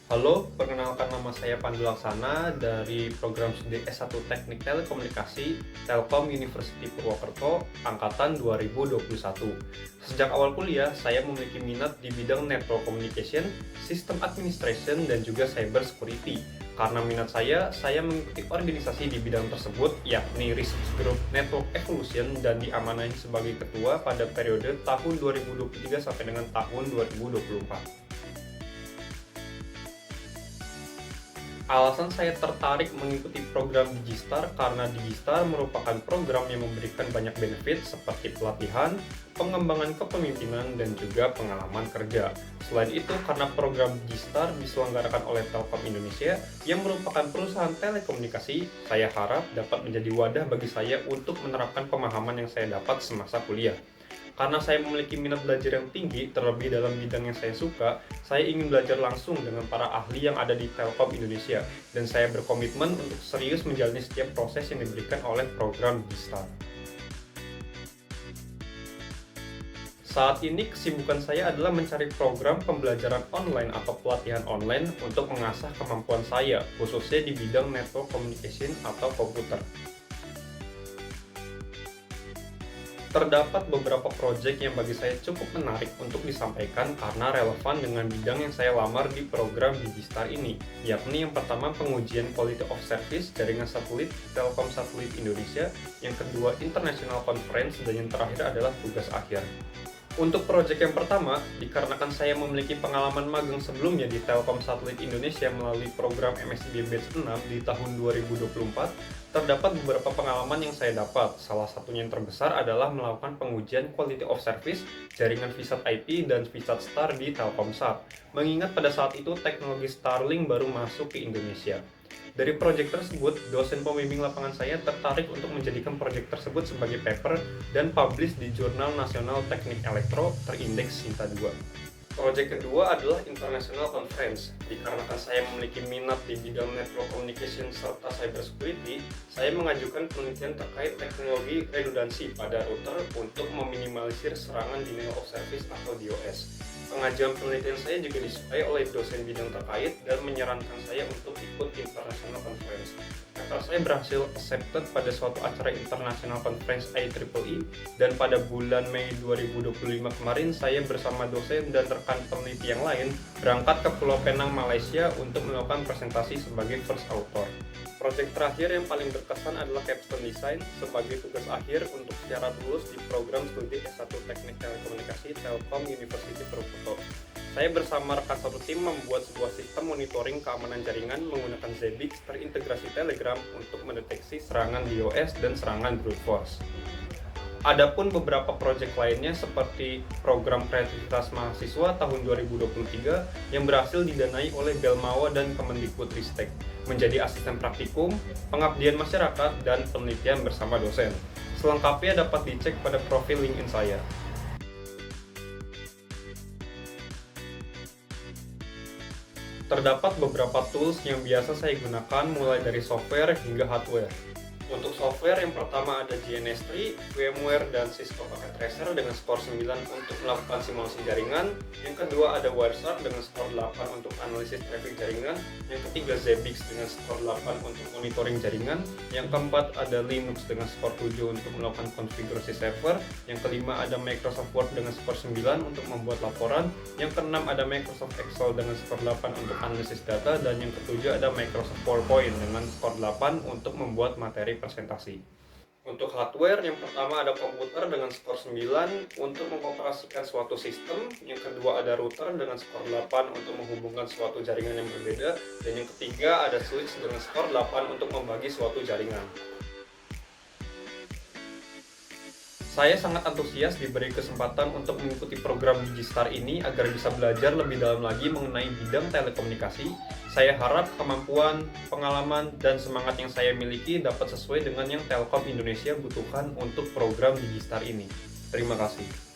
Halo, perkenalkan nama saya Pandu Laksana dari program studi S1 Teknik Telekomunikasi Telkom University Purwokerto angkatan 2021. Sejak awal kuliah, saya memiliki minat di bidang Network Communication, System Administration, dan juga Cyber Security. Karena minat saya mengikuti organisasi di bidang tersebut, yakni Research Group Network Evolution dan diamanahi sebagai ketua pada periode tahun 2023 sampai dengan tahun 2024. Alasan saya tertarik mengikuti program Digistar karena Digistar merupakan program yang memberikan banyak benefit seperti pelatihan, pengembangan kepemimpinan, dan juga pengalaman kerja. Selain itu, karena program Digistar diselenggarakan oleh Telkom Indonesia yang merupakan perusahaan telekomunikasi, saya harap dapat menjadi wadah bagi saya untuk menerapkan pemahaman yang saya dapat semasa kuliah. Karena saya memiliki minat belajar yang tinggi, terlebih dalam bidang yang saya suka, saya ingin belajar langsung dengan para ahli yang ada di Telkom Indonesia, dan saya berkomitmen untuk serius menjalani setiap proses yang diberikan oleh program Digistar. Saat ini kesibukan saya adalah mencari program pembelajaran online atau pelatihan online untuk mengasah kemampuan saya, khususnya di bidang network communication atau komputer. Terdapat beberapa proyek yang bagi saya cukup menarik untuk disampaikan karena relevan dengan bidang yang saya lamar di program Digistar ini, yakni yang pertama pengujian Quality of Service jaringan satelit Telkom Satelit Indonesia, yang kedua International Conference, dan yang terakhir adalah tugas akhir. Untuk proyek yang pertama, dikarenakan saya memiliki pengalaman magang sebelumnya di Telkom Satelit Indonesia melalui program MSIB Batch 6 di tahun 2024, terdapat beberapa pengalaman yang saya dapat. Salah satunya yang terbesar adalah melakukan pengujian Quality of Service jaringan VSAT IP dan VSAT Star di Telkomsat. Mengingat pada saat itu teknologi Starlink baru masuk ke Indonesia. Dari proyek tersebut, dosen pembimbing lapangan saya tertarik untuk menjadikan proyek tersebut sebagai paper dan publish di Jurnal Nasional Teknik Elektro terindeks Sinta 2. Proyek kedua adalah International Conference. Dikarenakan saya memiliki minat di bidang network communication serta cyber security, saya mengajukan penelitian terkait teknologi redundansi pada router untuk meminimalisir serangan denial of service atau DOS. Pengajuan penelitian saya juga disukai oleh dosen bidang terkait dan menyarankan saya untuk ikut International Conference. Paper saya berhasil accepted pada suatu acara International Conference IEEE, dan pada bulan Mei 2025 kemarin saya bersama dosen dan rekan peneliti yang lain berangkat ke Pulau Penang, Malaysia untuk melakukan presentasi sebagai first author. Proyek terakhir yang paling berkesan adalah capstone design sebagai tugas akhir untuk syarat lulus di program studi S1 Teknik Telekomunikasi Telkom University Purwokerto. Saya bersama rekan satu tim membuat sebuah sistem monitoring keamanan jaringan menggunakan Zabbix terintegrasi Telegram untuk mendeteksi serangan DOS dan serangan brute force. Adapun beberapa proyek lainnya seperti program kreativitas mahasiswa tahun 2023 yang berhasil didanai oleh Belmawa dan Kemendikbudristek, menjadi asisten praktikum, pengabdian masyarakat, dan penelitian bersama dosen. Selengkapnya dapat dicek pada profil LinkedIn saya. Terdapat beberapa tools yang biasa saya gunakan mulai dari software hingga hardware. Untuk software yang pertama ada GNS3, VMware, dan Cisco Packet Tracer dengan skor 9 untuk melakukan simulasi jaringan. Yang kedua ada Wireshark dengan skor 8 untuk analisis traffic jaringan. Yang ketiga Zabbix dengan skor 8 untuk monitoring jaringan. Yang keempat ada Linux dengan skor 7 untuk melakukan konfigurasi server. Yang kelima ada Microsoft Word dengan skor 9 untuk membuat laporan. Yang keenam ada Microsoft Excel dengan skor 8 untuk analisis data. Dan yang ketujuh ada Microsoft PowerPoint dengan skor 8 untuk membuat materi presentasi. Untuk hardware, yang pertama ada komputer dengan skor 9 untuk mengoperasikan suatu sistem. Yang kedua ada router dengan skor 8 untuk menghubungkan suatu jaringan yang berbeda. Dan yang ketiga ada switch dengan skor 8 untuk membagi suatu jaringan. Saya sangat antusias diberi kesempatan untuk mengikuti program Digistar ini agar bisa belajar lebih dalam lagi mengenai bidang telekomunikasi. Saya harap kemampuan, pengalaman, dan semangat yang saya miliki dapat sesuai dengan yang Telkom Indonesia butuhkan untuk program Digistar ini. Terima kasih.